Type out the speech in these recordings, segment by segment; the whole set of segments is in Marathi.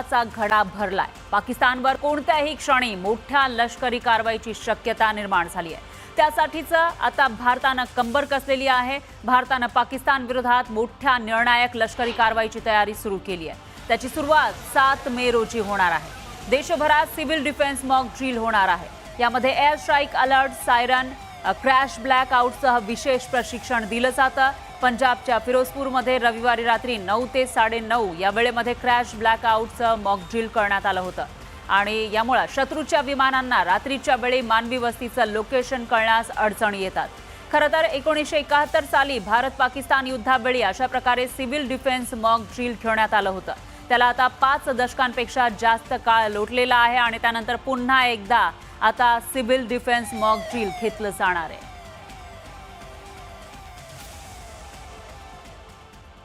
महत्त्वाचा घडा भरलाय। पाकिस्तानवर कोणत्याही क्षणी मोठ्या लष्करी कारवाईची शक्यता निर्माण झाली आहे। त्यासाठीचं आता भारतानं कंबर कसलेली आहे। भारतानं पाकिस्तान विरोधात मोठ्या निर्णायक लष्करी कारवाईची तयारी सुरू केली आहे। त्याची सुरुवात 7 मे रोजी होणार आहे। देशभरात सिव्हिल डिफेन्स मॉक ड्रिल होणार आहे। यामध्ये air strike alert, siren, crash black आउटसह विशेष प्रशिक्षण दिलं जातं। पंजाबच्या फिरोजपूरमध्ये रविवारी रात्री 9 ते 9:30 या वेळेमध्ये क्रॅश ब्लॅक आउटसह मॉक ड्रिल करण्यात आलं होतं आणि यामुळे शत्रूच्या विमानांना रात्रीच्या वेळी मानवी वस्तीचं लोकेशन कळण्यास अडचणी येतात। खरं तर 1971 साली भारत पाकिस्तान युद्धावेळी अशा प्रकारे सिव्हिल डिफेन्स मॉक ड्रिल घेण्यात आलं होतं। त्याला आता 5 दशकांपेक्षा जास्त काळ लोटलेला आहे आणि त्यानंतर पुन्हा एकदा आता सिव्हिल डिफेन्स मॉक ड्रिल घेतलं जाणार आहे।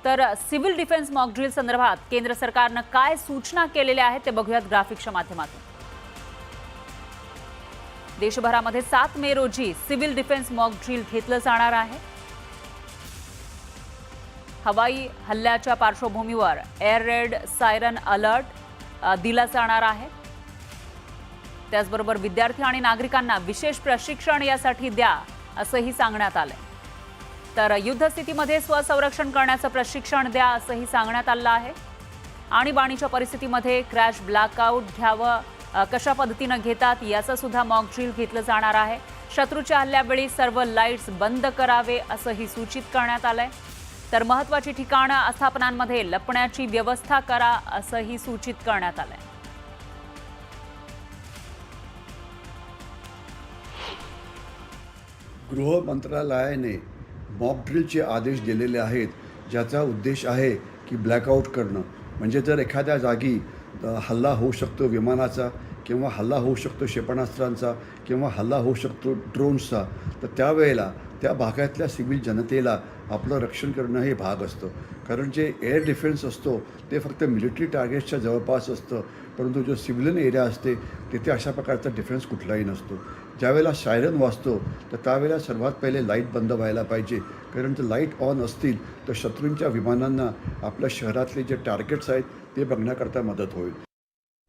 तर सिव्हिल डिफेन्स मॉक ड्रिल संदर्भात केंद्र सरकारनं काय सूचना केलेल्या आहेत ते बघूयात ग्राफिक्सच्या माध्यमातून। देशभरामध्ये 7 मे रोजी सिव्हिल डिफेन्स मॉक ड्रिल घेतलं जाणार आहे। हवाई हल्ल्याच्या पार्श्वभूमीवर एअर रेड, सायरन अलर्ट दिला जाणार आहे। त्याचबरोबर विद्यार्थी आणि नागरिकांना विशेष प्रशिक्षण यासाठी द्या असंही सांगण्यात आलंय। तर युद्धस्थितीमध्ये स्वसंरक्षण करण्याचं प्रशिक्षण द्या असंही सांगण्यात आलं आहे। आणीबाणीच्या परिस्थितीमध्ये क्रॅश ब्लॅकआउट घ्यावं कशा पद्धतीनं घेतात याचं सुद्धा मॉक ड्रिल घेतलं जाणार आहे। शत्रूच्या हल्ल्यावेळी सर्व लाईट्स बंद करावे असंही सूचित करण्यात आलंय। तर महत्त्वाची ठिकाणं आस्थापनांमध्ये लपण्याची व्यवस्था करा असंही सूचित करण्यात आलंय। गृह मंत्रालयाने मॉक ड्रिलचे आदेश दिलेले आहेत, ज्याचा उद्देश आहे की ब्लॅकआउट करणं। म्हणजे जर एखाद्या जागी हल्ला होऊ शकतो विमानाचा, किंवा हल्ला होऊ शकतो क्षेपणास्त्रांचा, किंवा हल्ला होऊ शकतो ड्रोन्सचा, तर त्यावेळेला त्या भागातल्या सिव्हिल जनतेला आपलं रक्षण करणं हे भाग असतं। कारण जे एअर डिफेन्स असतो ते फक्त मिलिटरी टार्गेट्सच्या जवळपास असतं, परंतु जो सिव्हिलियन एरिया असते तिथे अशा प्रकारचा डिफेन्स कुठलाही नसतो। ज्यावेळेला सायरन वाजतो तर त्यावेळेला सर्वात पहिले लाईट बंद व्हायला पाहिजे, कारण जर लाईट ऑन असतील तर शत्रूंच्या विमानांना आपल्या शहरातले जे टार्गेट्स आहेत ते बघण्याकरता मदत होईल।